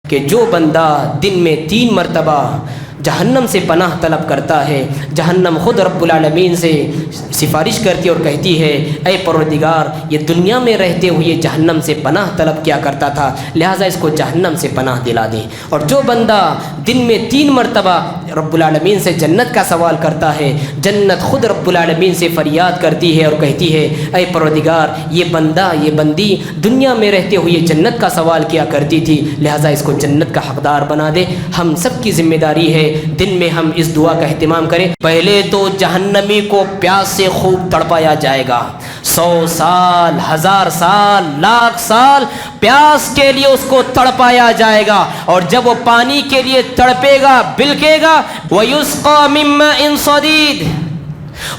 کہ جو بندہ دن میں 3 مرتبہ جہنم سے پناہ طلب کرتا ہے، جہنم خود رب العالمین سے سفارش کرتی اور کہتی ہے اے پروردگار یہ دنیا میں رہتے ہوئے جہنم سے پناہ طلب کیا کرتا تھا، لہٰذا اس کو جہنم سے پناہ دلا دے۔ اور جو بندہ دن میں 3 مرتبہ رب العالمین سے جنت کا سوال کرتا ہے، جنت خود رب العالمین سے فریاد کرتی ہے اور کہتی ہے اے پروردگار یہ بندہ یہ بندی دنیا میں رہتے ہوئے جنت کا سوال کیا کرتی تھی، لہٰذا اس کو جنت کا حقدار بنا دے۔ ہم سب کی ذمہ داری ہے دن میں ہم اس دعا کا اہتمام کریں۔ پہلے تو جہنمی کو پیاس سے خوب تڑپایا جائے گا، 100 سال 1000 سال لاکھ سال پیاس کے لیے اس کو تڑپایا جائے گا، اور جب وہ پانی کے لیے تڑپے گا بلکے گا وَيُسْقَى مِن مَّاءٍ صَدِيدٍ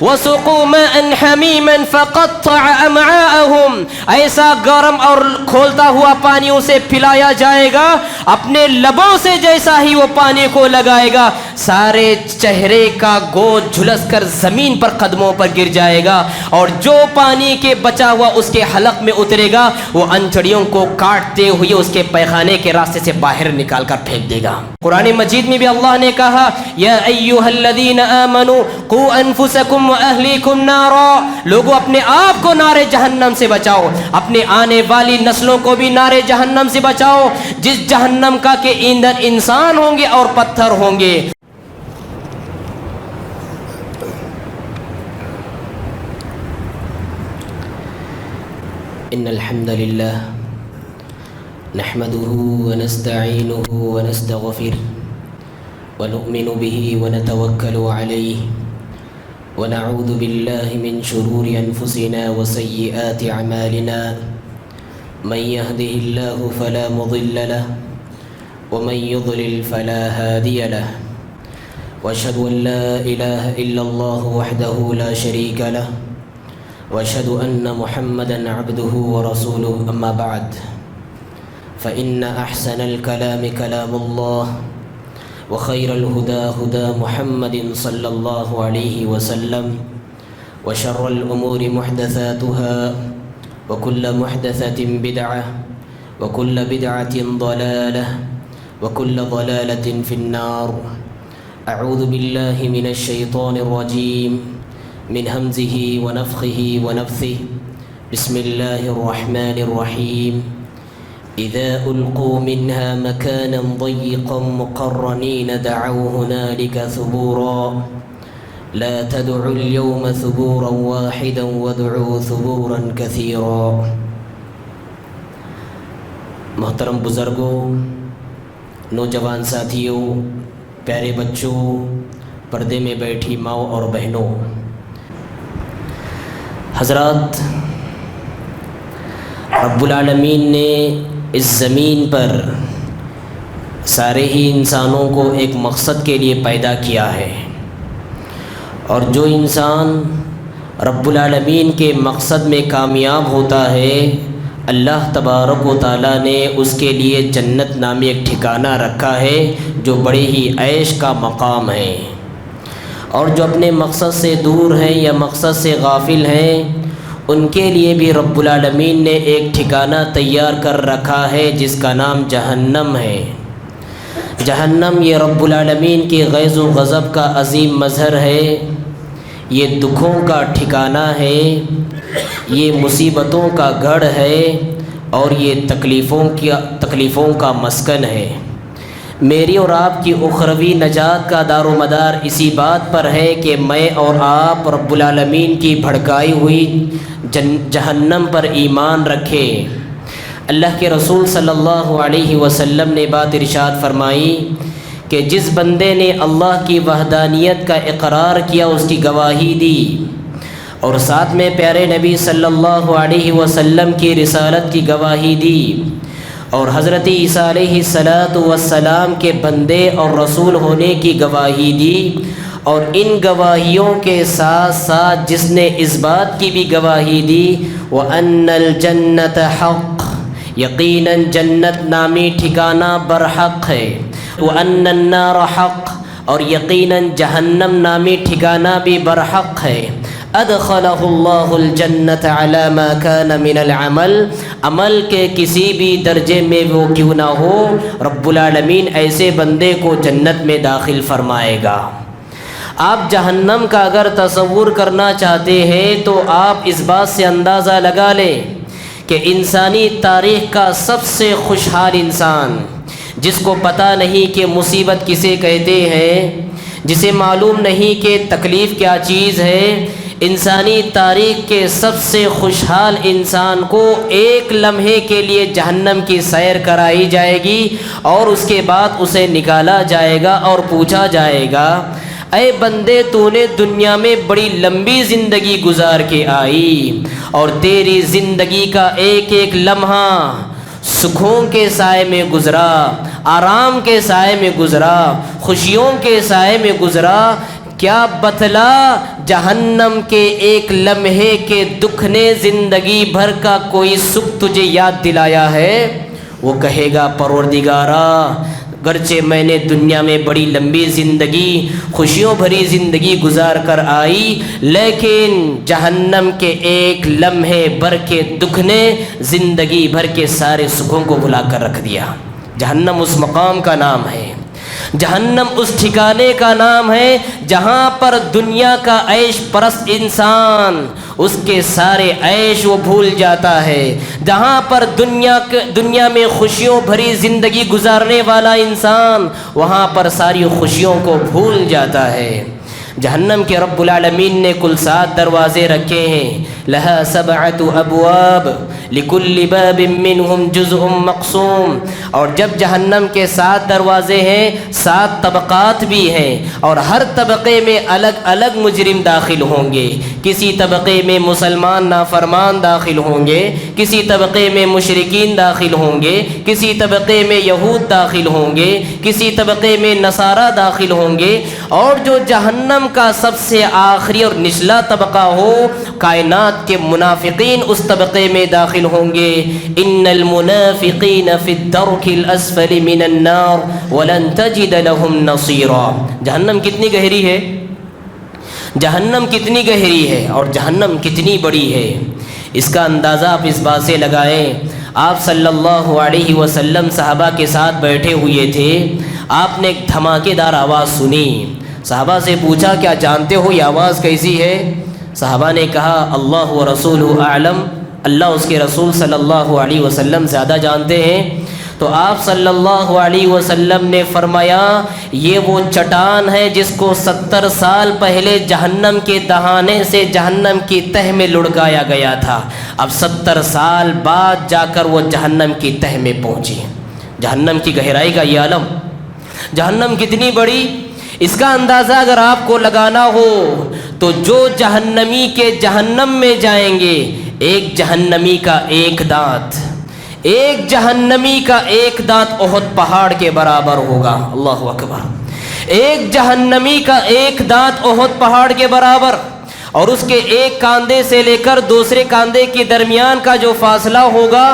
وَسُقُوا مَاءً حَمِيمًا فَقَطَّعَ أَمْعَاءَهُمْ، ایسا گرم اور کھولتا ہوا پانی اسے پلایا جائے گا، اپنے لبوں سے جیسا ہی وہ پانی کو لگائے گا سارے چہرے کا گوشت جھلس کر زمین پر قدموں پر گر جائے گا، اور جو پانی کے بچا ہوا اس کے حلق میں اترے گا وہ انچڑیوں کو کاٹتے ہوئے اس کے پیخانے کے راستے سے باہر نکال کر پھینک دے گا۔ قرآن مجید میں بھی اللہ نے کہا یا ایھا الذین آمنوا قوا انفسکم واہلیکم نارا، لوگوں اپنے آپ کو نار جہنم سے بچاؤ، اپنے آنے والی نسلوں کو بھی نار جہنم سے بچاؤ، جس جہنم کا کہ ایندھن انسان ہوں گے اور پتھر ہوں گے۔ ان الحمد للہ نحمده ونستعینه ونستغفره ونؤمن به ونتوکل علیہ ونعوذ باللہ من شرور انفسنا وسیئات اعمالنا من يهده الله فلا مضل له ومن يضلل فلا هادي له واشهد ان لا اله الا الله وحده لا شريك له واشهد ان محمدا عبده ورسوله اما بعد فإن أحسن الكلام كلام الله وخير الهدى هدى محمد صلى الله عليه وسلم وشر الأمور محدثاتها وكل محدثة بدعة وكل بدعة ضلالة وكل ضلالة في النار۔ أعوذ بالله من الشيطان الرجيم من همزه ونفخه ونفثه، بسم الله الرحمن الرحيم۔ إذا ألقوا منها مكانا ضيقا مقرنين دعوا هنالك ثبورا لا تدعوا اليوم ثبورا واحدا وادعوا ثبورا كثيرا۔ محترم بزرگوں، نوجوان ساتھیوں، پیارے بچوں، پردے میں بیٹھی ماؤں اور بہنوں، حضرات، رب العالمین نے اس زمین پر سارے ہی انسانوں کو ایک مقصد کے لیے پیدا کیا ہے، اور جو انسان رب العالمین کے مقصد میں کامیاب ہوتا ہے اللہ تبارک و تعالیٰ نے اس کے لیے جنت نامی ایک ٹھکانہ رکھا ہے جو بڑے ہی عیش کا مقام ہے، اور جو اپنے مقصد سے دور ہیں یا مقصد سے غافل ہیں ان کے لیے بھی رب العالمین نے ایک ٹھکانہ تیار کر رکھا ہے جس کا نام جہنم ہے۔ جہنم یہ رب العالمین کی غیظ و غضب کا عظیم مظہر ہے، یہ دکھوں کا ٹھکانہ ہے، یہ مصیبتوں کا گڑھ ہے، اور یہ تکلیفوں کا مسکن ہے۔ میری اور آپ کی اخروی نجات کا دار و مدار اسی بات پر ہے کہ میں اور آپ رب العالمین کی بھڑکائی ہوئی جہنم پر ایمان رکھیں۔ اللہ کے رسول صلی اللہ علیہ وسلم نے بات ارشاد فرمائی کہ جس بندے نے اللہ کی وحدانیت کا اقرار کیا اس کی گواہی دی، اور ساتھ میں پیارے نبی صلی اللہ علیہ وسلم کی رسالت کی گواہی دی، اور حضرت عیسیٰ علیہ السلام کے بندے اور رسول ہونے کی گواہی دی، اور ان گواہیوں کے ساتھ ساتھ جس نے اس بات کی بھی گواہی دی وَأَنَّ الْجَنَّةَ حَقٌّ، یقیناً جنت نامی ٹھکانہ برحق ہے، وَأَنَّ النَّارَ حَقٌّ، اور یقیناً جہنم نامی ٹھکانہ بھی برحق ہے، ادخلہ اللہ الجنۃ علی ما کان من العمل، عمل کے کسی بھی درجے میں وہ کیوں نہ ہو، رب العالمین ایسے بندے کو جنت میں داخل فرمائے گا۔ آپ جہنم کا اگر تصور کرنا چاہتے ہیں تو آپ اس بات سے اندازہ لگا لیں کہ انسانی تاریخ کا سب سے خوشحال انسان، جس کو پتہ نہیں کہ مصیبت کسے کہتے ہیں، جسے معلوم نہیں کہ تکلیف کیا چیز ہے، انسانی تاریخ کے سب سے خوشحال انسان کو ایک لمحے کے لیے جہنم کی سیر کرائی جائے گی اور اس کے بعد اسے نکالا جائے گا اور پوچھا جائے گا، اے بندے تو نے دنیا میں بڑی لمبی زندگی گزار کے آئی اور تیری زندگی کا ایک ایک لمحہ سکھوں کے سائے میں گزرا، آرام کے سائے میں گزرا، خوشیوں کے سائے میں گزرا، کیا بتلا جہنم کے ایک لمحے کے دکھ نے زندگی بھر کا کوئی سکھ تجھے یاد دلایا ہے؟ وہ کہے گا پروردگارا، گرچہ میں نے دنیا میں بڑی لمبی زندگی، خوشیوں بھری زندگی گزار کر آئی، لیکن جہنم کے ایک لمحے بھر کے دکھ نے زندگی بھر کے سارے سکھوں کو بھلا کر رکھ دیا۔ جہنم اس مقام کا نام ہے، جہنم اس ٹھکانے کا نام ہے جہاں پر دنیا کا عیش پرست انسان اس کے سارے عیش وہ بھول جاتا ہے، جہاں پر دنیا میں خوشیوں بھری زندگی گزارنے والا انسان وہاں پر ساری خوشیوں کو بھول جاتا ہے۔ جہنم کے رب العالمین نے کل 7 دروازے رکھے ہیں، لہا 7 ابواب لکل باب منہم جزء مقسوم، اور جب جہنم کے 7 دروازے ہیں 7 طبقات بھی ہیں، اور ہر طبقے میں الگ الگ مجرم داخل ہوں گے، کسی طبقے میں مسلمان نافرمان داخل ہوں گے، کسی طبقے میں مشرکین داخل ہوں گے، کسی طبقے میں یہود داخل ہوں گے، کسی طبقے میں نصارہ داخل ہوں گے، اور جو جہنم کا سب سے آخری اور نچلا طبقہ ہو، کائنات کے منافقین اس طبقے میں داخل ہوں گے۔ ان المنافقین فی الدرک الاسفل من النار ولن تجد لهم نصیرا۔ جہنم کتنی گہری ہے، جہنم کتنی گہری ہے اور جہنم کتنی بڑی ہے، اس کا اندازہ آپ اس بات سے لگائیں۔ آپ صلی اللہ علیہ وسلم صحابہ کے ساتھ بیٹھے ہوئے تھے، آپ نے ایک دھماکے دار آواز سنی، صحابہ سے پوچھا کیا جانتے ہو یہ آواز کیسی ہے؟ صحابہ نے کہا اللہ و رسولہ اعلم، اللہ اس کے رسول صلی اللہ علیہ وسلم زیادہ جانتے ہیں۔ تو آپ صلی اللہ علیہ وسلم نے فرمایا یہ وہ چٹان ہے جس کو 70 سال پہلے جہنم کے دہانے سے جہنم کی تہ میں لڑکایا گیا تھا، اب 70 سال بعد جا کر وہ جہنم کی تہ میں پہنچی۔ جہنم کی گہرائی کا یہ عالم، جہنم کتنی بڑی، اس کا اندازہ اگر آپ کو لگانا ہو تو جو جہنمی کے جہنم میں جائیں گے، ایک جہنمی کا ایک دانت، ایک جہنمی کا ایک دانت احد پہاڑ کے برابر ہوگا، اللہ اکبر، ایک جہنمی کا ایک دانت احد پہاڑ کے برابر، اور اس کے ایک کاندھے سے لے کر دوسرے کاندھے کے درمیان کا جو فاصلہ ہوگا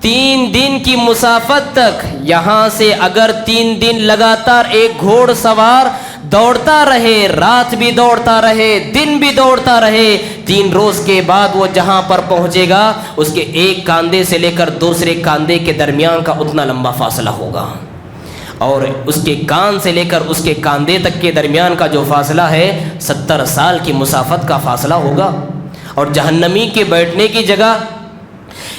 3 دن کی مسافت تک، یہاں سے اگر 3 دن لگاتار ایک گھوڑ سوار دوڑتا رہے، رات بھی دوڑتا رہے، دن بھی دوڑتا رہے، 3 روز کے بعد وہ جہاں پر پہنچے گا اس کے ایک کاندھے سے لے کر دوسرے کاندھے کے درمیان کا اتنا لمبا فاصلہ ہوگا، اور اس کے کان سے لے کر اس کے کاندھے تک کے درمیان کا جو فاصلہ ہے 70 سال کی مسافت کا فاصلہ ہوگا۔ اور جہنمی کے بیٹھنے کی جگہ،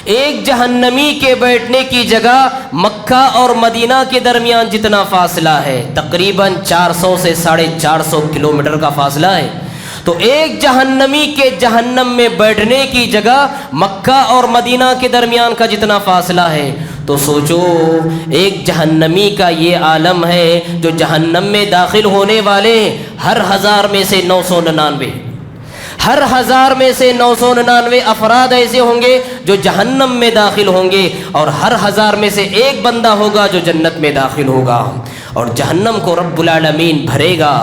ایک جہنمی کے بیٹھنے کی جگہ مکہ اور مدینہ کے درمیان جتنا فاصلہ ہے تقریباً 400 سے 450 کلومیٹر کا فاصلہ ہے، تو ایک جہنمی کے جہنم میں بیٹھنے کی جگہ مکہ اور مدینہ کے درمیان کا جتنا فاصلہ ہے، تو سوچو ایک جہنمی کا یہ عالم ہے جو جہنم میں داخل ہونے والے ہر 1000 میں سے 999، ہر 1000 میں سے 999 افراد ایسے ہوں گے جو جہنم میں داخل ہوں گے، اور ہر 1000 میں سے ایک بندہ ہوگا جو جنت میں داخل ہوگا۔ اور جہنم کو رب العالمین بھرے گا۔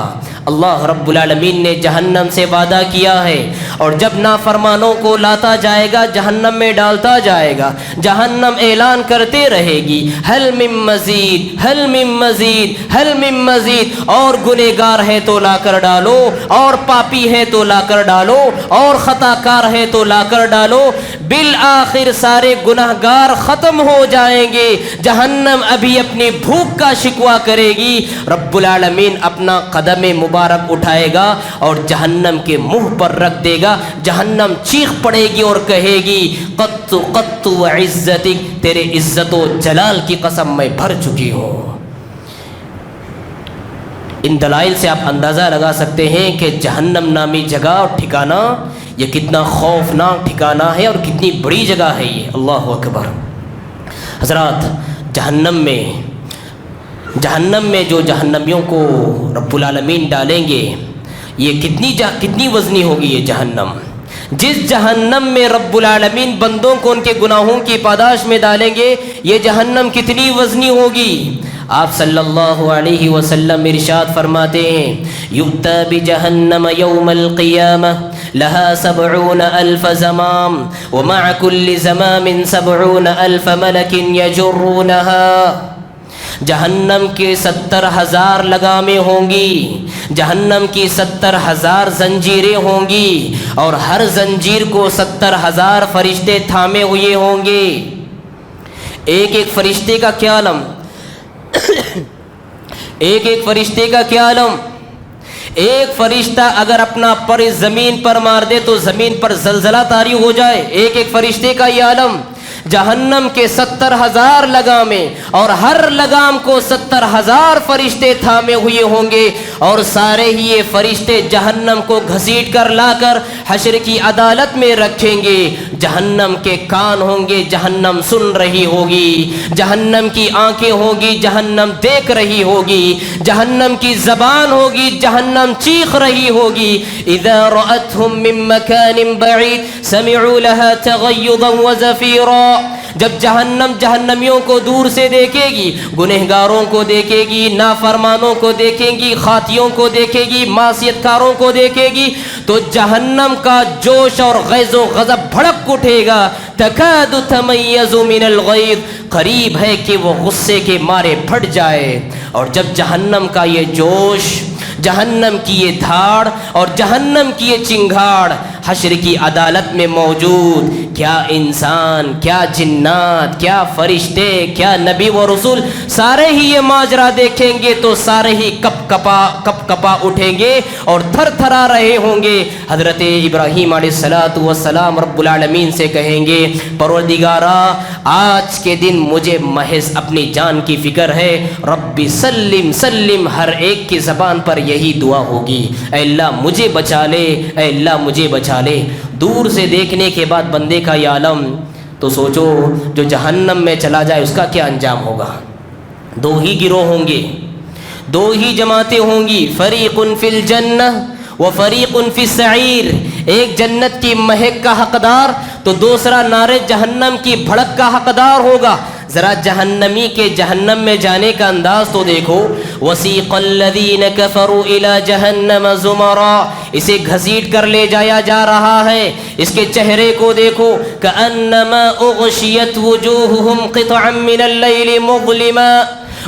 اللہ رب العالمین نے جہنم سے وعدہ کیا ہے، اور جب نافرمانوں کو لاتا جائے گا جہنم میں ڈالتا جائے گا، جہنم اعلان کرتے رہے گی حل من مزید، حل من مزید، حل من مزید، اور گنہگار ہے تو لا کر ڈالو، اور پاپی ہے تو لا کر ڈالو، اور خطا کار ہے تو لا کر ڈالو۔ بالآخر سارے گنہگار ختم ہو جائیں گے، جہنم ابھی اپنی بھوک کا شکوہ کرے گی، رب العالمین اپنا قدم مبارک اٹھائے گا اور جہنم کے منہ پر رکھ دے گا، جہنم چیخ پڑے گی اور کہے گی قط قط وعزتک، تیرے عزت و جلال کی قسم میں بھر چکی ہوں۔ ان دلائل سے آپ اندازہ لگا سکتے ہیں کہ جہنم نامی جگہ اور ٹھکانہ یہ کتنا خوفناک ٹھکانہ ہے اور کتنی بڑی جگہ ہے یہ۔ اللہ اکبر۔ حضرات، جہنم میں جو جہنمیوں کو رب العالمین ڈالیں گے، یہ کتنی وزنی ہوگی یہ جہنم۔ جس جہنم میں رب العالمین بندوں کو ان کے گناہوں کی پاداش میں ڈالیں گے، یہ جہنم کتنی وزنی ہوگی۔ آپ صلی اللہ علیہ وسلم ارشاد فرماتے ہیں یؤتی بجہنم یوم القیامہ لها 70,000 زمام ومع كل زمام 70,000 ملک یجرونها۔ جہنم کے 70,000 لگامیں ہوں گی، جہنم کی 70,000 زنجیریں ہوں گی، اور ہر زنجیر کو 70,000 فرشتے تھامے ہوئے ہوں گے۔ ایک فرشتے کا کیا عالم، ایک فرشتے کا کیا عالم۔ ایک فرشتہ اگر اپنا پر زمین پر مار دے تو زمین پر زلزلہ طاری ہو جائے، ایک فرشتے کا یہ عالم۔ جہنم کے 70,000 لگامیں، اور ہر لگام کو 70,000 فرشتے تھامے ہوئے ہوں گے، اور سارے ہی یہ فرشتے جہنم کو گھسیٹ کر لا کر حشر کی عدالت میں رکھیں گے۔ جہنم کے کان ہوں گے، جہنم سن رہی ہوگی، جہنم کی آنکھیں ہوں گی، جہنم دیکھ رہی ہوگی، جہنم کی زبان ہوگی، جہنم چیخ رہی ہوگی۔ اذا رأتهم من مكان بعید سمعوا لها تغیظا وزفیرا۔ جب جہنمیوں کو دور سے دیکھے گی، گنہگاروں کو دیکھے گی، نافرمانوں کو دیکھے گی، خاطیوں کو دیکھے گی، معصیت کاروں کو دیکھے گی، تو جہنم کا جوش اور غیظ و غضب بھڑک اٹھے گا۔ تکاد تمیز من الغیظ، قریب ہے کہ وہ غصے کے مارے پھٹ جائے۔ اور جب جہنم کا یہ جوش، جہنم کی یہ دھاڑ اور جہنم کی یہ چنگھاڑ حشر کی عدالت میں موجود، کیا انسان، کیا جنات، کیا فرشتے، کیا نبی و رسول، سارے ہی یہ ماجرا دیکھیں گے تو سارے ہی کپ کپا اٹھیں گے اور تھر تھرا رہے ہوں گے۔ حضرت ابراہیم علیہ السلام رب العالمین سے کہیں گے پروردگارا، آج کے دن مجھے محض اپنی جان کی فکر ہے، رب سلم سلم، ہر ایک کی زبان پر یہی دعا ہوگی، اے اللہ مجھے بچا لے، اے اللہ مجھے بچا لے۔ دور سے دیکھنے کے بعد بندے کا یہ عالم، تو سوچو جو جہنم میں چلا جائے اس کا کیا انجام ہوگا۔ دو ہی گروہ ہوں گے، دو ہی جماعتیں ہوں گی، فریق فی الجنہ و فریق فی السعیر، ایک جنت کی مہک کا حقدار تو دوسرا نار جہنم کی بھڑک کا حقدار ہوگا۔ ذرا جہنمی کے جہنم میں جانے کا انداز تو دیکھو، وسیق الذین کفروا الی جہنم زمرا، اسے گھسیٹ کر لے جایا جا رہا ہے، اس کے چہرے کو دیکھو، کأنما اغشیت وجوہہم قطعا من اللیل مظلما،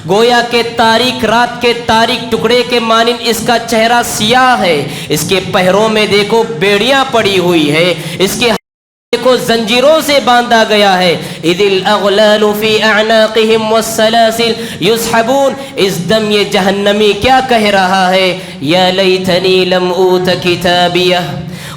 گویا کہ تاریک رات کے تاریک ٹکڑے کے مانند اس کا چہرہ سیاہ ہے، اس کے پہروں میں دیکھو بیڑیاں پڑی ہوئی ہے، اس کے کو زنجیروں سے باندھا گیا ہے۔ اذ الاغلال فی اعناقہم والسلاسل یسحبون، اس دم یہ جہنمی کیا کہہ رہا ہے، یا لیتنی لم اوت کتابیہ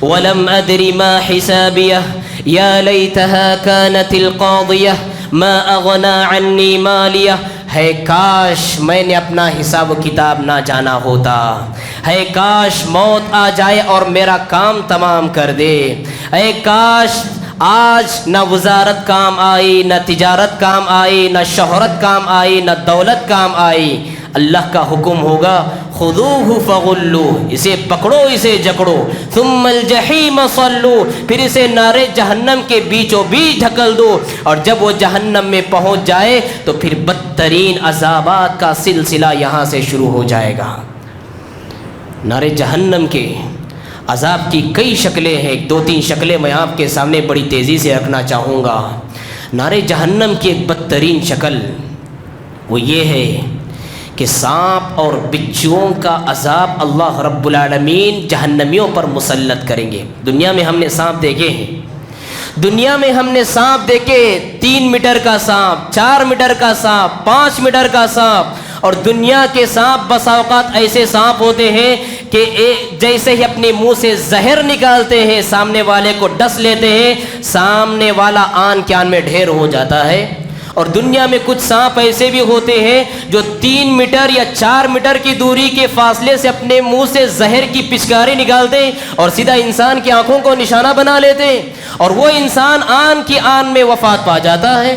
ولم ادر ما حسابیہ یا لیتہا کانت القاضیہ ما اغنا عنی مالیہ، ہے کاش میں نے اپنا حساب و کتاب نہ جانا ہوتا، ہے کاش موت آ جائے اور میرا کام تمام کر دے، ہے کاش آج نہ وزارت کام آئی، نہ تجارت کام آئی، نہ شہرت کام آئی، نہ دولت کام آئی۔ اللہ کا حکم ہوگا خذوہ فغلوہ، اسے پکڑو اسے جکڑو، ثم الجحیم صلو، پھر اسے نار جہنم کے بیچوں بیچ ڈھکل دو، اور جب وہ جہنم میں پہنچ جائے تو پھر بدترین عذابات کا سلسلہ یہاں سے شروع ہو جائے گا۔ نار جہنم کے عذاب کی کئی شکلیں ہیں، 2-3 شکلیں میں آپ کے سامنے بڑی تیزی سے رکھنا چاہوں گا۔ نار جہنم کی ایک بدترین شکل وہ یہ ہے کہ سانپ اور بچھوؤں کا عذاب اللہ رب العالمین جہنمیوں پر مسلط کریں گے۔ دنیا میں ہم نے سانپ دیکھے ہیں، دنیا میں ہم نے سانپ دیکھے، 3 میٹر کا سانپ، 4 میٹر کا سانپ، 5 میٹر کا سانپ، اور دنیا کے سانپ بسا اوقات ایسے سانپ ہوتے ہیں کہ جیسے ہی اپنے منہ سے زہر نکالتے ہیں سامنے والے کو ڈس لیتے ہیں، سامنے والا آن کے آن میں ڈھیر ہو جاتا ہے۔ اور دنیا میں کچھ سانپ ایسے بھی ہوتے ہیں جو 3 میٹر یا 4 میٹر کی دوری کے فاصلے سے اپنے منہ سے زہر کی پچکاری نکالتے ہیں اور سیدھا انسان کی آنکھوں کو نشانہ بنا لیتے ہیں، اور وہ انسان آن کی آن میں وفات پا جاتا ہے۔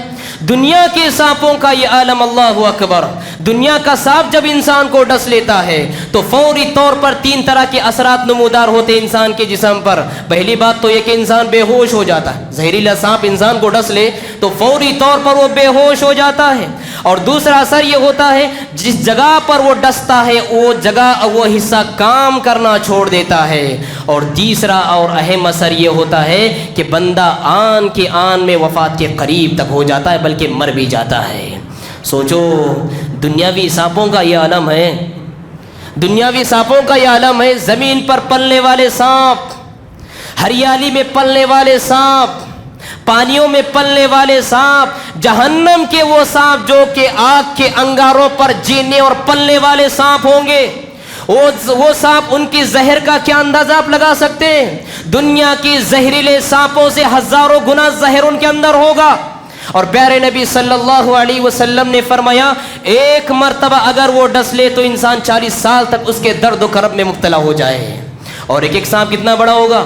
دنیا کے سانپوں کا یہ عالم، اللہ اکبر، دنیا کا سانپ جب انسان کو ڈس لیتا ہے تو فوری طور پر 3 طرح کے اثرات نمودار ہوتے ہیں انسان کے جسم پر۔ پہلی بات تو یہ کہ انسان بے ہوش ہو جاتا ہے، زہریلا سانپ انسان کو ڈس لے تو فوری طور پر وہ بے ہوش ہو جاتا ہے، اور دوسرا اثر یہ ہوتا ہے جس جگہ پر وہ ڈستا ہے وہ جگہ وہ حصہ کام کرنا چھوڑ دیتا ہے، اور تیسرا اور اہم اثر یہ ہوتا ہے کہ بندہ آن کے آن میں وفات کے قریب تک ہو جاتا ہے، بلکہ مر بھی جاتا ہے۔ سوچو، دنیاوی سانپوں کا یہ عالم ہے، دنیاوی سانپوں کا یہ عالم ہے، زمین پر پلنے والے سانپ، ہریالی میں پلنے والے سانپ، پانیوں میں پلنے والے سانپ، جہنم کے وہ سانپ جو کہ آگ کے انگاروں پر جینے اور پلنے والے سانپ ہوں گے۔ وہ سانپ، ان کی زہر کا کیا اندازہ آپ لگا سکتے ہیں؟ دنیا کی زہریلے سانپوں سے ہزاروں گنا زہر ان کے اندر ہوگا۔ اور پیارے نبی صلی اللہ علیہ وسلم نے فرمایا، ایک مرتبہ اگر وہ ڈس لے تو انسان 40 سال تک اس کے درد و کرب میں مبتلا ہو جائے۔ اور ایک سانپ کتنا بڑا ہوگا؟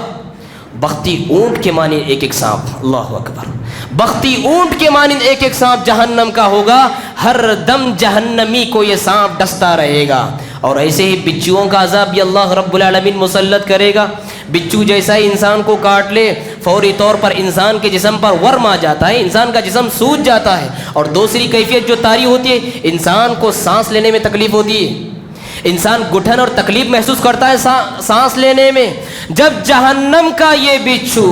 بختی اونٹ کے مانند ایک سانپ، اللہ اکبر، بختی اونٹ کے مانند ایک سانپ جہنم کا ہوگا، ہر دم جہنمی کو یہ سانپ ڈستا رہے گا۔ اور ایسے ہی بچھوؤں کا عذاب بھی اللہ رب العالمین مسلط کرے گا۔ بچھو جیسا ہی انسان کو کاٹ لے فوری طور پر انسان کے جسم پر ورم آ جاتا ہے، انسان کا جسم سوج جاتا ہے، اور دوسری کیفیت جو طاری ہوتی ہے، انسان کو سانس لینے میں تکلیف ہوتی ہے، انسان گٹھن اور تکلیف محسوس کرتا ہے سانس لینے میں۔ جب جہنم کا یہ بچھو،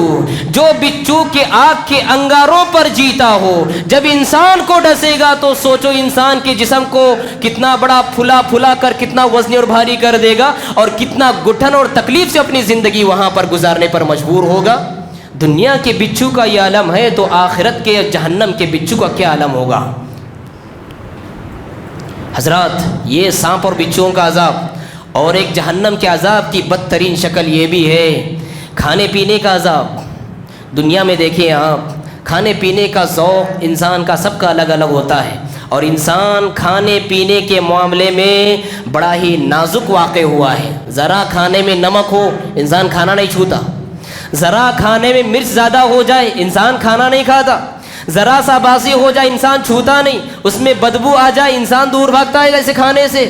جو بچھو کے آگ کے انگاروں پر جیتا ہو، جب انسان کو ڈسے گا تو سوچو انسان کے جسم کو کتنا بڑا پھلا پھلا کر کتنا وزنی اور بھاری کر دے گا، اور کتنا گٹھن اور تکلیف سے اپنی زندگی وہاں پر گزارنے پر مجبور ہوگا۔ دنیا کے بچھو کا یہ عالم ہے تو آخرت کے جہنم کے بچھو کا کیا عالم ہوگا؟ حضرات، یہ سانپ اور بچھوؤں کا عذاب، اور ایک جہنم کے عذاب کی بدترین شکل یہ بھی ہے کھانے پینے کا عذاب۔ دنیا میں دیکھیں آپ، کھانے پینے کا ذوق انسان کا سب کا الگ الگ ہوتا ہے، اور انسان کھانے پینے کے معاملے میں بڑا ہی نازک واقع ہوا ہے۔ ذرا کھانے میں نمک ہو انسان کھانا نہیں چھوتا، ذرا کھانے میں مرچ زیادہ ہو جائے انسان کھانا نہیں کھاتا، ذرا سا باسی ہو جائے انسان چھوتا نہیں، اس میں بدبو آ جائے انسان دور بھاگتا ہے ایسے کھانے سے۔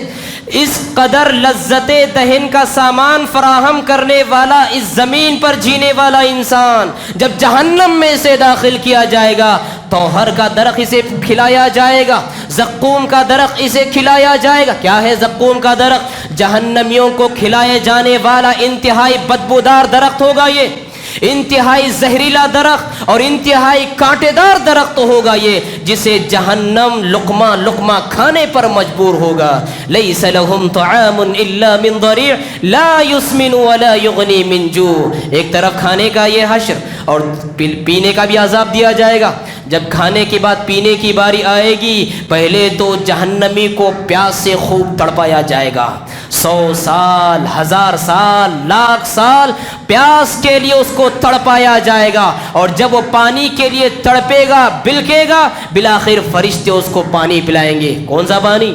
اس قدر لذت دہن کا سامان فراہم کرنے والا اس زمین پر جینے والا انسان جب جہنم میں سے داخل کیا جائے گا، توہر کا درخت اسے کھلایا جائے گا، زقوم کا درخت اسے کھلایا جائے گا۔ کیا ہے زقوم کا درخت؟ جہنمیوں کو کھلائے جانے والا انتہائی بدبودار درخت ہوگا، یہ انتہائی زہریلا درخت اور انتہائی کانٹے دار درخت ہوگا یہ، جسے جہنم لقمہ لقمہ کھانے پر مجبور ہوگا۔ لیس لہم طعام الا من ضریع لا یسمن ولا یغنی من جوع۔ ایک طرف کھانے کا یہ حشر اور پینے کا بھی عذاب دیا جائے گا۔ جب کھانے کے بعد پینے کی باری آئے گی، پہلے تو جہنمی کو پیاس سے خوب تڑپایا جائے گا، 100 سال، 1000 سال، لاکھ سال پیاس کے لیے اس کو تڑپایا جائے گا، اور جب وہ پانی کے لیے تڑپے گا، بلکے گا، بالآخر فرشتے اس کو پانی پلائیں گے۔ کون سا پانی؟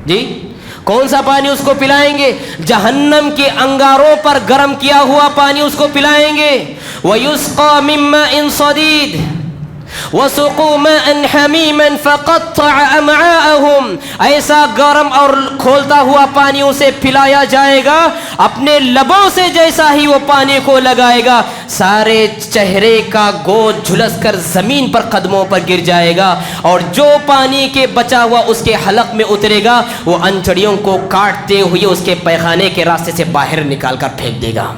جی کون سا پانی اس کو پلائیں گے؟ جہنم کے انگاروں پر گرم کیا ہوا پانی اس کو پلائیں گے۔ وَيُسْقَى مِن مَّاءٍ صَدِيدٍ، وَسُقُوا مَاءً حَمِيمًا فَقَطَّعَ أَمْعَاءَهُمْ، ایسا گرم اور کھولتا ہوا پانی اسے پلایا جائے گا، اپنے لبوں سے جیسا ہی وہ پانی کو لگائے گا سارے چہرے کا گوشت جھلس کر زمین پر قدموں پر گر جائے گا، اور جو پانی کے بچا ہوا اس کے حلق میں اترے گا وہ انچڑیوں کو کاٹتے ہوئے اس کے پیخانے کے راستے سے باہر نکال کر پھینک دے گا۔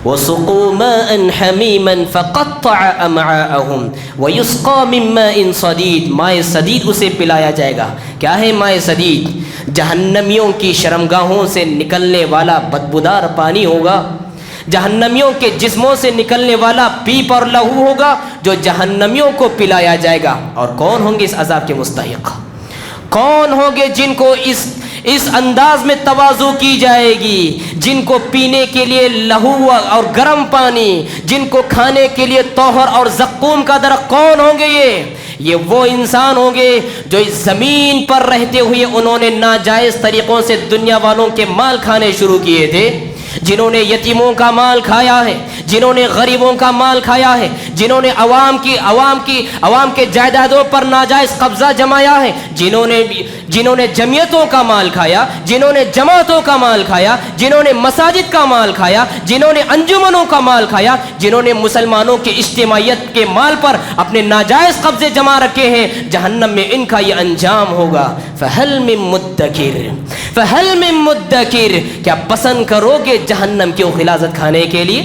وَسُقُوا مَاءً حَمِيمًا فَقَطَّعَ أَمْعَاءَهُمْ وَيُسْقَىٰ مِن مَّاءٍ صَدِيدٍ، مائے صدید اسے پلایا جائے گا۔ کیا ہے مائے صدید؟ جہنمیوں کی شرمگاہوں سے نکلنے والا بدبودار پانی ہوگا، جہنمیوں کے جسموں سے نکلنے والا پیپ اور لہو ہوگا جو جہنمیوں کو پلایا جائے گا۔ اور کون ہوں گے اس عذاب کے مستحق؟ کون ہوں گے جن کو اس انداز میں تواضع کی جائے گی، جن کو پینے کے لیے لہو اور گرم پانی، جن کو کھانے کے لیے طوہر اور زقوم کا درخت؟ کون ہوں گے یہ وہ انسان ہوں گے جو اس زمین پر رہتے ہوئے انہوں نے ناجائز طریقوں سے دنیا والوں کے مال کھانے شروع کیے تھے، جنہوں نے یتیموں کا مال کھایا ہے، جنہوں نے غریبوں کا مال کھایا ہے، جنہوں نے عوام کے جائیدادوں پر ناجائز قبضہ جمایا ہے، جنہوں نے جمعیتوں کا مال کھایا، جنہوں نے جماعتوں کا مال کھایا، جنہوں نے مساجد کا مال کھایا، جنہوں نے انجمنوں کا مال کھایا، جنہوں نے مسلمانوں کی اجتماعیت کے مال پر اپنے ناجائز قبضے جما رکھے ہیں، جہنم میں ان کا یہ انجام ہوگا۔ فَهَلْ مِن مُدَّكِرٍ، کیا پسند کرو گے جہنم کی غلاظت کھانے کے لیے؟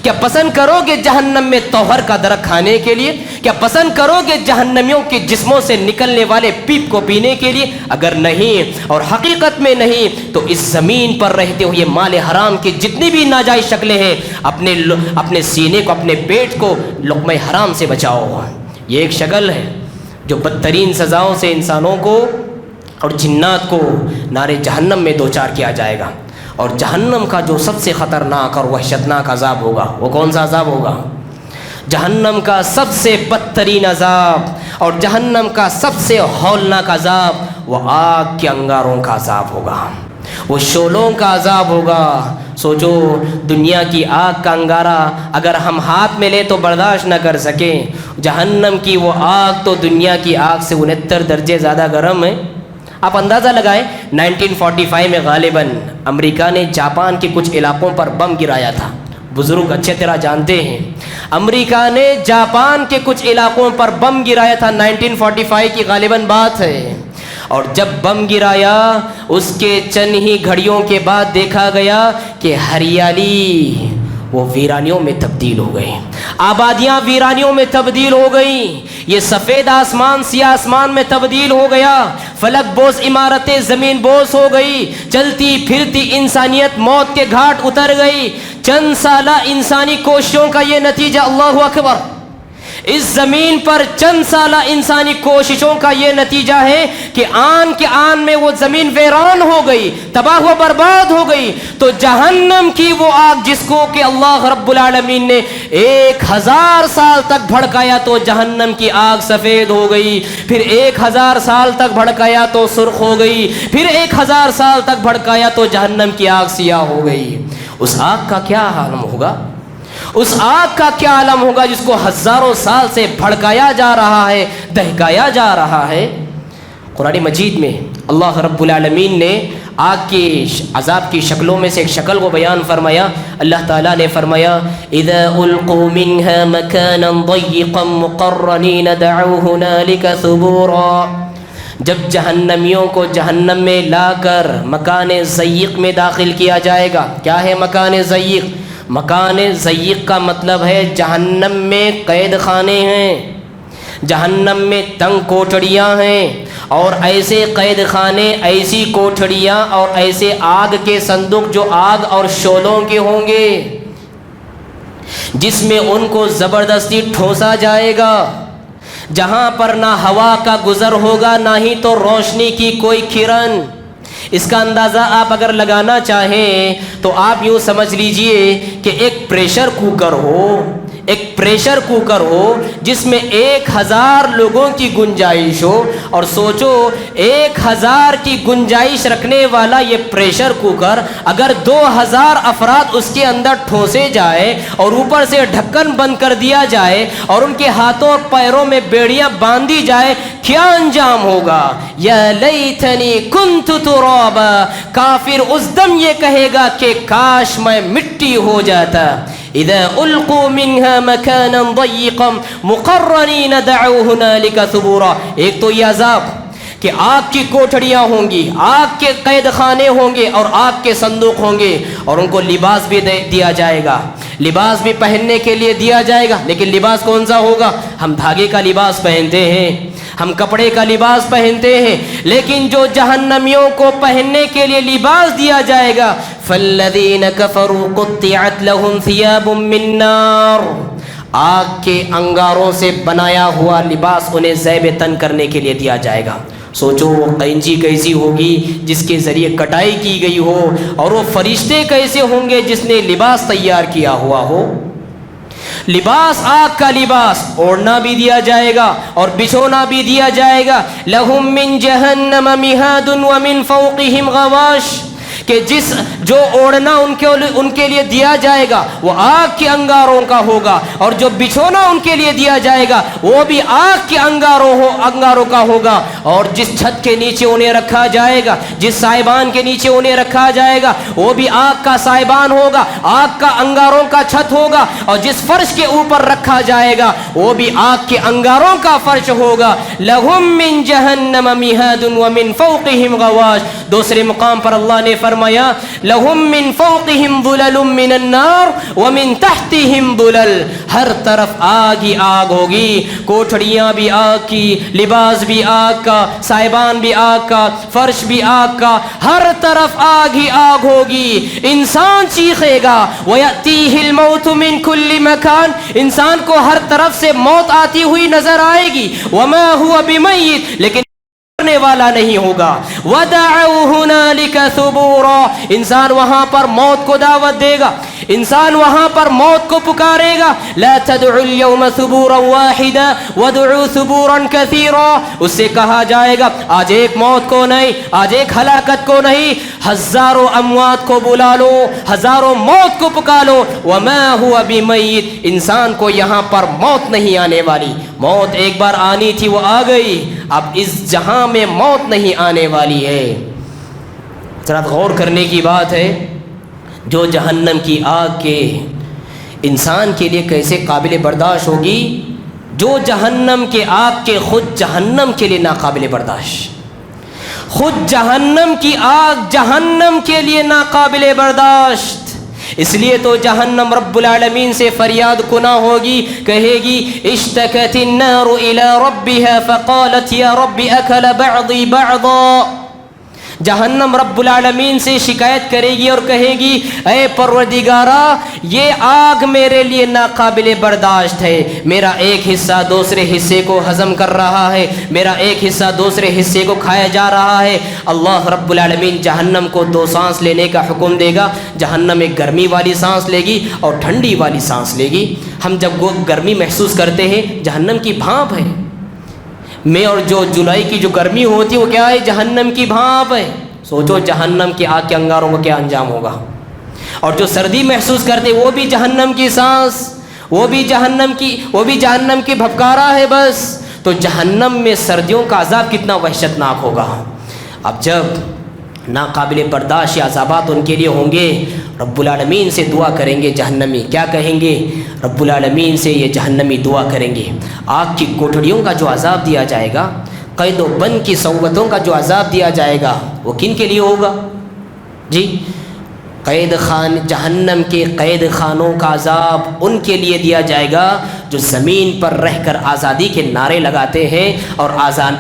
کیا پسند کرو گے جہنم میں طوہر کا درخت کھانے کے لیے؟ کیا پسند کرو گے جہنمیوں کے جسموں سے نکلنے والے پیپ کو پینے کے لیے؟ اگر نہیں اور حقیقت میں نہیں تو اس زمین پر رہتے ہوئے مال حرام کی جتنی بھی ناجائز شکلیں ہیں اپنے سینے کو، اپنے پیٹ کو لقمہ حرام سے بچاؤ۔ یہ ایک شکل ہے جو بدترین سزاؤں سے انسانوں کو اور جنات کو نار جہنم میں دوچار کیا جائے گا۔ اور جہنم کا جو سب سے خطرناک اور وحشتناک عذاب ہوگا وہ کون سا عذاب ہوگا؟ جہنم کا سب سے بدترین عذاب اور جہنم کا سب سے ہولناک عذاب وہ آگ کے انگاروں کا عذاب ہوگا، وہ شعلوں کا عذاب ہوگا۔ سوچو، دنیا کی آگ کا انگارہ اگر ہم ہاتھ میں لیں تو برداشت نہ کر سکیں، جہنم کی وہ آگ تو دنیا کی آگ سے 69 درجے زیادہ گرم ہے۔ آپ اندازہ لگائیں، 1945 میں غالباً امریکہ نے جاپان کے کچھ علاقوں پر بم گرایا تھا۔ بزرگ اچھے طرح جانتے ہیں، امریکہ نے جاپان کے کچھ علاقوں پر بم گرایا تھا، 1945 کی غالباً بات ہے۔ اور جب بم گرایا اس کے چند ہی گھڑیوں کے بعد دیکھا گیا کہ ہریالی وہ ویرانیوں میں تبدیل ہو گئی، آبادیاں ویرانیوں میں تبدیل ہو گئی، یہ سفید آسمان سیاہ آسمان میں تبدیل ہو گیا، فلک بوس عمارتیں زمین بوس ہو گئی، چلتی پھرتی انسانیت موت کے گھاٹ اتر گئی۔ چند سالہ انسانی کوششوں کا یہ نتیجہ، اللہ اکبر، اس زمین پر چند سالہ انسانی کوششوں کا یہ نتیجہ ہے کہ آن کے آن میں وہ زمین ویران ہو گئی، تباہ و برباد ہو گئی۔ تو جہنم کی وہ آگ جس کو کہ اللہ رب العالمین نے 1000 سال تک بھڑکایا تو جہنم کی آگ سفید ہو گئی، پھر 1000 سال تک بھڑکایا تو سرخ ہو گئی، پھر 1000 سال تک بھڑکایا تو جہنم کی آگ سیاہ ہو گئی۔ اس آگ کا کیا عالم ہوگا؟ اس آگ کا کیا عالم ہوگا جس کو ہزاروں سال سے بھڑکایا جا رہا ہے، دہکایا جا رہا ہے؟ قرآن مجید میں اللہ رب العالمین نے آگ کے عذاب کی شکلوں میں سے ایک شکل کو بیان فرمایا۔ اللہ تعالیٰ نے فرمایا اذا القوا منها مكانا ضيقا مقرنين دعوا هنالك ثبورا، جب جہنمیوں کو جہنم میں لا کر مکان ضیق میں داخل کیا جائے گا۔ کیا ہے مکان ضیق؟ مکان ضیق کا مطلب ہے جہنم میں قید خانے ہیں، جہنم میں تنگ کوٹڑیاں ہیں، اور ایسے قید خانے، ایسی کوٹڑیاں اور ایسے آگ کے صندوق جو آگ اور شعلوں کے ہوں گے، جس میں ان کو زبردستی ٹھوسا جائے گا، جہاں پر نہ ہوا کا گزر ہوگا نہ ہی تو روشنی کی کوئی کرن۔ اس کا اندازہ آپ اگر لگانا چاہیں تو آپ یوں سمجھ لیجئے کہ ایک پریشر کوکر ہو، ایک پریشر کوکر ہو جس میں 1000 لوگوں کی گنجائش ہو، اور سوچو 1000 کی گنجائش رکھنے والا یہ پریشر کوکر اگر 2000 افراد اس کے اندر ٹھوسے جائے اور اوپر سے ڈھکن بند کر دیا جائے اور ان کے ہاتھوں اور پیروں میں بیڑیاں باندھی جائے، کیا انجام ہوگا؟ یا لیتنی کنت ترابا، کافر اس دم یہ کہے گا کہ کاش میں مٹی ہو جاتا۔ اذا القوا منها مكانا ضيقا مقرنين دعوا هنالك ثبورا، ایک تو یہ عذاب کہ آگ کی کوٹھڑیاں ہوں گی، آگ کے قید خانے ہوں گے اور آگ کے صندوق ہوں گے، اور ان کو لباس بھی دیا جائے گا، لباس بھی پہننے کے لیے دیا جائے گا، لیکن لباس کون سا ہوگا؟ ہم دھاگے کا لباس پہنتے ہیں، ہم کپڑے کا لباس پہنتے ہیں، لیکن جو جہنمیوں کو پہننے کے لیے لباس دیا جائے گا، فالذین کفروا قطعت لهم ثیاب من نار، آگ کے انگاروں سے بنایا ہوا لباس انہیں زیب تن کرنے کے لیے دیا جائے گا۔ سوچو وہ قینچی کیسی ہوگی جس کے ذریعے کٹائی کی گئی ہو، اور وہ فرشتے کیسے ہوں گے جس نے لباس تیار کیا ہوا ہو۔ لباس، آگ کا لباس، اوڑھنا بھی دیا جائے گا اور بچھونا بھی دیا جائے گا۔ لہم من جہنم مہاد ومن فوقہم غواش، کہ جو اوڑھنا ان کے لیے دیا جائے گا وہ آگ کے انگاروں کا ہوگا، اور جو بچھونا ان کے لیے دیا جائے گا وہ بھی آگ کے انگاروں کا ہوگا، اور جس چھت کے نیچے انہیں رکھا جائے گا، جس سائبان کے نیچے انہیں رکھا جائے گا وہ بھی آگ کا سائبان ہوگا، آگ کا انگاروں کا چھت ہوگا، اور جس فرش کے اوپر رکھا جائے گا وہ بھی آگ کے انگاروں کا فرش ہوگا۔ لہم من جہنم مہاد ومن فوقہم غواش، دوسرے مقام پر اللہ نے فرمایا لہم من فوقہم ظلل من النار ومن تحتہم ظلل، ہر طرف آگ ہی آگ ہوگی، کوٹھڑیاں بھی آگ کی، لباس بھی آگ کا، سائبان بھی آگ کا، فرش بھی آگ کا، ہر طرف آگ ہی آگ ہوگی۔ انسان چیخے گا وَيَأْتِيهِ الْمَوْتُ مِنْ كُلِّ مَكَانٍ، انسان کو ہر طرف سے موت آتی ہوئی نظر آئے گی، وَمَا هُوَ بِمَيِّتٍ، لیکن کرنے والا نہیں ہوگا۔ وَدَعَوْا هُنَالِكَ ثُبُورًا، انسان وہاں پر موت کو دعوت دے گا، انسان وہاں پر موت کو پکارے گا۔ لَا تَدْعُوا الْيَوْمَ ثُبُورًا وَاحِدًا وَادْعُوا ثُبُورًا كَثِيرًا، اس سے کہا جائے گا آج ایک موت کو نہیں، آج ایک ہلاکت کو نہیں، ہزاروں اموات کو بلا لو، ہزاروں موت کو پکار لو۔ وَمَا هُوَ بِمَيِّتٍ، انسان کو یہاں پر موت نہیں آنے والی، موت ایک بار آنی تھی وہ آ گئی، اب اس جہاں میں موت نہیں آنے والی ہے۔ ذرا غور کرنے کی بات ہے، جو جہنم کی آگ کے انسان کے لیے کیسے قابل برداشت ہوگی، جو جہنم کے آگ کے خود جہنم کے لیے ناقابل برداشت، خود جہنم کی آگ جہنم کے لیے ناقابل برداشت، اس لیے تو جہنم رب العالمین سے فریاد کنا ہوگی، کہے گی اشتکت النار الى ربها فقالت یا رب اکل بعضی بعضا، جہنم رب العالمین سے شکایت کرے گی اور کہے گی اے پروردگارا یہ آگ میرے لیے ناقابل برداشت ہے، میرا ایک حصہ دوسرے حصے کو ہضم کر رہا ہے، میرا ایک حصہ دوسرے حصے کو کھایا جا رہا ہے۔ اللہ رب العالمین جہنم کو 2 سانس لینے کا حکم دے گا، جہنم ایک گرمی والی سانس لے گی اور ٹھنڈی والی سانس لے گی۔ ہم جب گرمی محسوس کرتے ہیں جہنم کی بھاپ ہے، مئی اور جولائی کی جو گرمی ہوتی ہے وہ کیا ہے؟ جہنم کی بھاپ ہے۔ سوچو جہنم کی آگ کے انگاروں کا کیا انجام ہوگا۔ اور جو سردی محسوس کرتے وہ بھی جہنم کی سانس، وہ بھی جہنم کی بھپکارا ہے بس۔ تو جہنم میں سردیوں کا عذاب کتنا وحشتناک ہوگا۔ اب جب ناقابل برداشت عذابات ان کے لیے ہوں گے، رب العالمین سے دعا کریں گے جہنمی، کیا کہیں گے؟ رب العالمین سے یہ جہنمی دعا کریں گے، آگ کی کوٹھڑیوں کا جو عذاب دیا جائے گا، قید و بند کی صعوبتوں کا جو عذاب دیا جائے گا وہ کن کے لیے ہوگا؟ جی جہنم کے قید خانوں کا عذاب ان کے لیے دیا جائے گا جو زمین پر رہ کر آزادی کے نعرے لگاتے ہیں اور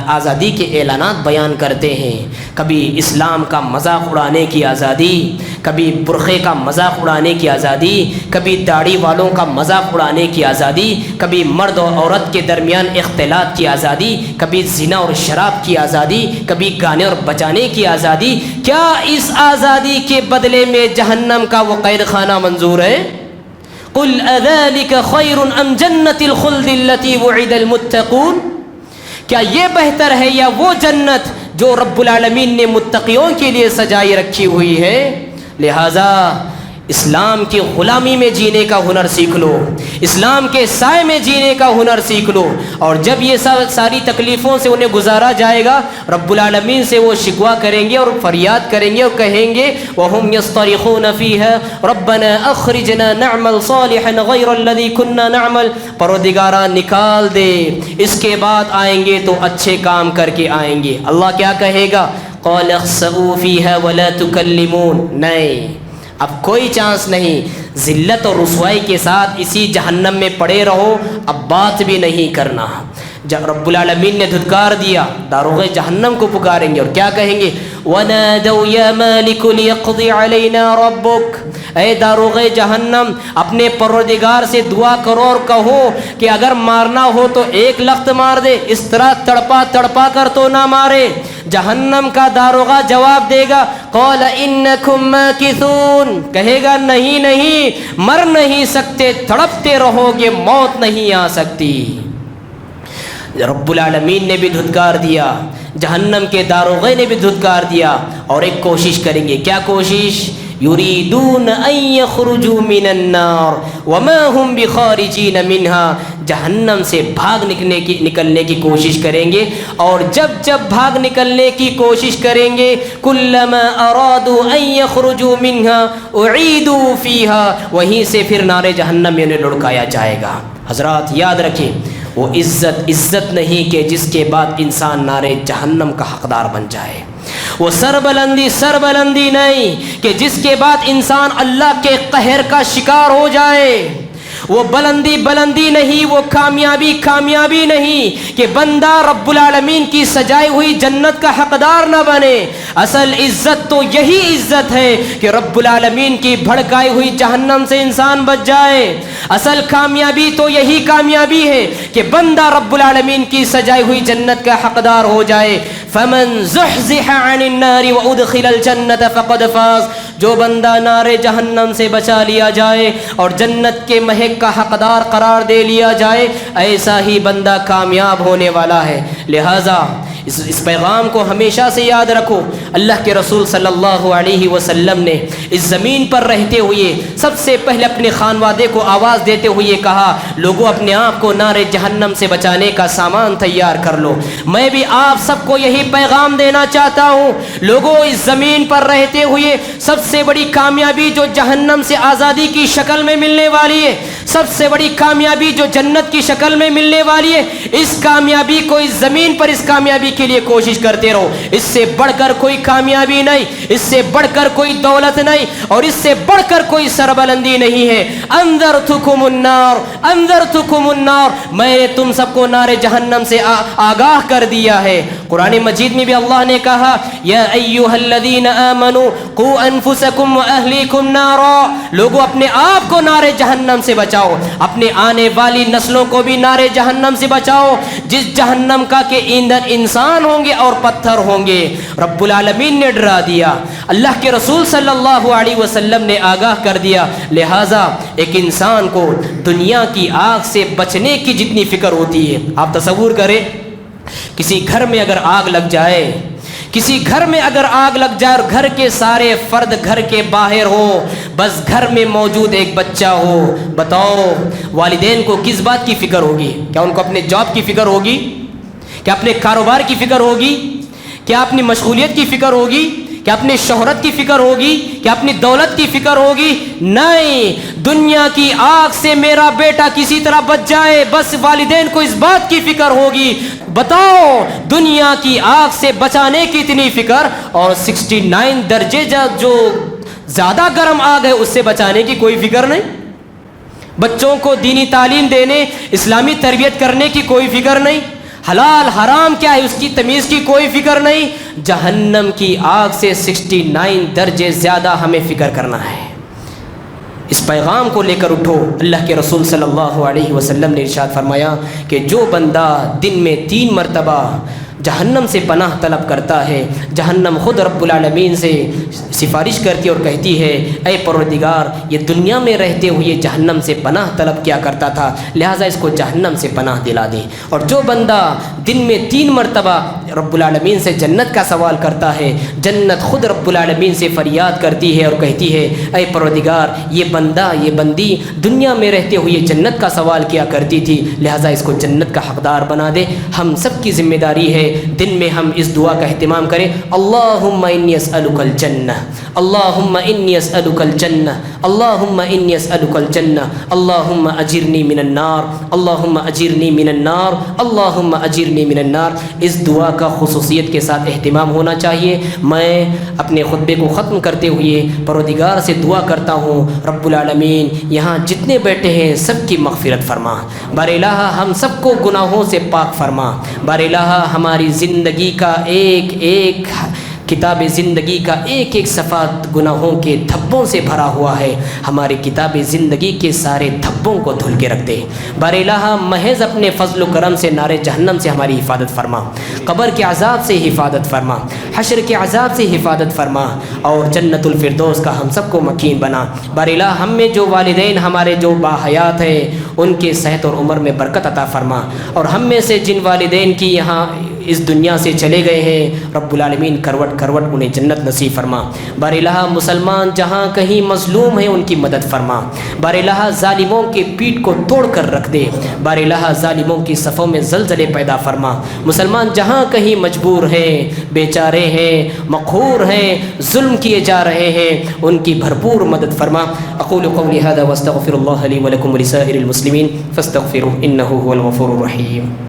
آزادی کے اعلانات بیان کرتے ہیں۔ کبھی اسلام کا مذاق اڑانے کی آزادی، کبھی برقعے کا مذاق اڑانے کی آزادی، کبھی داڑھی والوں کا مذاق اڑانے کی آزادی، کبھی مرد اور عورت کے درمیان اختلاط کی آزادی، کبھی زنا اور شراب کی آزادی، کبھی گانے اور بجانے کی آزادی۔ کیا اس آزادی کے بدلے میں جہنم کا وہ قید خانہ منظور ہے؟ قل اذلک خیر ام جنت الخلد التي وعد المتقون، کیا یہ بہتر ہے یا وہ جنت جو رب العالمین نے متقیوں کے لیے سجائی رکھی ہوئی ہے؟ لہذا اسلام کی غلامی میں جینے کا ہنر سیکھ لو، اسلام کے سائے میں جینے کا ہنر سیکھ لو، اور جب یہ ساری تکلیفوں سے انہیں گزارا جائے گا، رب العالمین سے وہ شکوہ کریں گے اور فریاد کریں گے اور کہیں گے وَهُمْ يَصْطَرِخُونَ فِيهَا رَبَّنَا أَخْرِجْنَا نَعْمَلْ صَالِحًا غَيْرَ الَّذِي كُنَّا نَعْمَلْ، پروردگارا نکال دے، اس کے بعد آئیں گے تو اچھے کام کر کے آئیں گے۔ اللہ کیا کہے گا؟ قَالَ اخْسَئُوا فِيهَا وَلَا تُكَلِّمُونَ، نہیں، اب کوئی چانس نہیں، ذلت اور رسوائی کے ساتھ اسی جہنم میں پڑے رہو، اب بات بھی نہیں کرنا۔ جب رب العالمین نے دھتکار دیا، داروغ جہنم کو پکاریں گے اور کیا کہیں گے؟ وَنَادَوْا يَا مَالِكُ لِيَقْضِ عَلَيْنَا رَبُّكَ، اے داروغ جہنم اپنے پروردگار سے دعا کرو اور کہو کہ اگر مارنا ہو تو ایک لخت مار دے، اس طرح تڑپا تڑپا کر تو نہ مارے۔ جہنم کا داروغہ جواب دے گا قَالَ إِنَّكُمْ مَاكِثُونَ، کہے گا نہیں نہیں، مر نہیں سکتے، تڑپتے رہو گے، موت نہیں آ سکتی۔ رب العالمین نے بھی دھتکار دیا، جہنم کے داروغے نے بھی دھتکار دیا، اور ایک کوشش کریں گے۔ کیا کوشش؟ یریدون ان یخرجوا من النار وما هم بخارجین منها، جہنم سے بھاگ نکلنے کی کوشش کریں گے، اور جب بھاگ نکلنے کی کوشش کریں گے کلما ارادوا ان یخرجوا منها اعیدوا فیها، وہیں سے پھر نار جہنم میں انہیں لڑکایا جائے گا۔ حضرات یاد رکھیں، وہ عزت نہیں کہ جس کے بعد انسان نار جہنم کا حقدار بن جائے، وہ سربلندی نہیں کہ جس کے بعد انسان اللہ کے قہر کا شکار ہو جائے، وہ بلندی نہیں، وہ کامیابی نہیں کہ بندہ رب العالمین کی سجائی ہوئی جنت کا حقدار نہ بنے۔ اصل عزت تو یہی عزت ہے کہ رب العالمین کی بھڑکائی ہوئی جہنم سے انسان بچ جائے۔ اصل کامیابی تو یہی کامیابی ہے کہ بندہ رب العالمین کی سجائی ہوئی جنت کا حقدار ہو جائے۔ فمن زحزح عن النار وادخل الجنت فقد فاز، جو بندہ نار جہنم سے بچا لیا جائے اور جنت کے مہک کا حقدار قرار دے لیا جائے، ایسا ہی بندہ کامیاب ہونے والا ہے۔ لہذا اس پیغام کو ہمیشہ سے یاد رکھو۔ اللہ کے رسول صلی اللہ علیہ وسلم نے اس زمین پر رہتے ہوئے سب سے پہلے اپنے خانوادے کو آواز دیتے ہوئے کہا، لوگوں اپنے آپ کو نار جہنم سے بچانے کا سامان تیار کر لو۔ میں بھی آپ سب کو یہی پیغام دینا چاہتا ہوں، لوگوں اس زمین پر رہتے ہوئے سب سے بڑی کامیابی جو جہنم سے آزادی کی شکل میں ملنے والی ہے، سب سے بڑی کامیابی جو جنت کی شکل میں ملنے والی ہے، اس کامیابی کو اس زمین پر اس کامیابی کے لیے کوشش کرتے رہو۔ اس سے بڑھ کر کوئی کامیابی نہیں، اس سے بڑھ کر کوئی دولت نہیں، اور اس سے بڑھ کر کوئی سربلندی نہیں ہے۔ انذرتکم النار، میں نے تم سب کو نار جہنم سے آگاہ کر دیا ہے۔ قرآن مجید میں بھی اللہ نے کہا یا ایھا الذین آمنوا قوا انفسکم واہلیکم نارا، لوگوں اپنے آپ کو نار جہنم سے بچاؤ، اپنے آنے والی نسلوں کو بھی نار جہنم سے بچاؤ، جس جہنم کا کہ ایندھن انسان ہوں گے اور پتھر ہوں گے۔ رب العالمین نے ڈرا دیا، اللہ کے رسول صلی اللہ علیہ وسلم نے آگاہ کر دیا۔ لہٰذا ایک انسان کو دنیا کی آگ سے بچنے کی جتنی فکر ہوتی ہے، آپ تصور کریں کسی گھر میں اگر آگ لگ جائے، کسی گھر میں اگر آگ لگ جائے اور گھر کے سارے فرد گھر کے باہر ہو، بس گھر میں موجود ایک بچہ ہو، بتاؤ والدین کو کس بات کی فکر ہوگی؟ کیا ان کو اپنے جاب کی فکر ہوگی؟ کیا اپنے کاروبار کی فکر ہوگی؟ کیا اپنی مشغولیت کی فکر ہوگی؟ کیا اپنی شہرت کی فکر ہوگی؟ کیا اپنی دولت کی فکر ہوگی؟ نہیں، دنیا کی آگ سے میرا بیٹا کسی طرح بچ جائے، بس والدین کو اس بات کی فکر ہوگی۔ بتاؤ دنیا کی آگ سے بچانے کی اتنی فکر، اور 69 درجے جو زیادہ گرم آگ ہے اس سے بچانے کی کوئی فکر نہیں۔ بچوں کو دینی تعلیم دینے، اسلامی تربیت کرنے کی کوئی فکر نہیں۔ حلال حرام کیا ہے اس کی تمیز کی کوئی فکر نہیں۔ جہنم کی آگ سے 69 درجے زیادہ ہمیں فکر کرنا ہے۔ اس پیغام کو لے کر اٹھو۔ اللہ کے رسول صلی اللہ علیہ وسلم نے ارشاد فرمایا کہ جو بندہ دن میں 3 مرتبہ جہنم سے پناہ طلب کرتا ہے، جہنم خود رب العالمین سے سفارش کرتی اور کہتی ہے اے پروردگار یہ دنیا میں رہتے ہوئے جہنم سے پناہ طلب کیا کرتا تھا، لہٰذا اس کو جہنم سے پناہ دلا دے۔ اور جو بندہ دن میں 3 مرتبہ رب العالمین سے جنت کا سوال کرتا ہے، جنت خود رب العالمین سے فریاد کرتی ہے اور کہتی ہے اے پروردگار یہ بندہ یہ بندی دنیا میں رہتے ہوئے جنت کا سوال کیا کرتی تھی، لہٰذا اس کو جنت کا حقدار بنا دے۔ ہم سب کی ذمہ داری ہے دن میں ہم اس دعا کا اہتمام کریں، اللہم انی اسألک الجنہ، اللہم انی اسألک الجنہ، اللہم انی اسألک الجنہ، اللہم اجرنی من النار، اللہم اجرنی من النار، اللہم اجرنی من النار۔ اس دعا کا خصوصیت کے ساتھ اہتمام ہونا چاہیے۔ میں اپنے خطبے کو ختم کرتے ہوئے پروردگار سے دعا کرتا ہوں رب العالمین یہاں جتنے بیٹھے ہیں سب کی مغفرت فرما، بار الہ ہم سب کو گناہوں سے پاک فرما، بار الہ ہماری زندگی کا ایک ایک کتاب زندگی کا ایک ایک صفحہ گناہوں کے دھبوں سے بھرا ہوا ہے، ہماری کتاب زندگی کے سارے دھبوں کو دھل کے رکھ دے۔ بار الہ محض اپنے فضل و کرم سے نار جہنم سے ہماری حفاظت فرما، قبر کے عذاب سے حفاظت فرما، حشر کے عذاب سے حفاظت فرما، اور جنت الفردوس کا ہم سب کو مکین بنا۔ بار الہ ہم میں جو والدین ہمارے جو باحیات ہیں ان کے صحت اور عمر میں برکت عطا فرما، اور ہم میں سے جن والدین کی یہاں اس دنیا سے چلے گئے ہیں رب العالمین کروٹ کروٹ انہیں جنت نصیب فرما۔ بار الہ مسلمان جہاں کہیں مظلوم ہیں ان کی مدد فرما، بار الہ ظالموں کے پیٹ کو توڑ کر رکھ دے، بار الہ ظالموں کی صفوں میں زلزلے پیدا فرما۔ مسلمان جہاں کہیں مجبور ہیں، بیچارے ہیں، مقہور ہیں، ظلم کیے جا رہے ہیں ان کی بھرپور مدد فرما۔ اقول قولی ھذا واستغفر اللہ لی ولکم ولسائر المسلمین فاستغفروہ انہ ھو الغفور الرحیم۔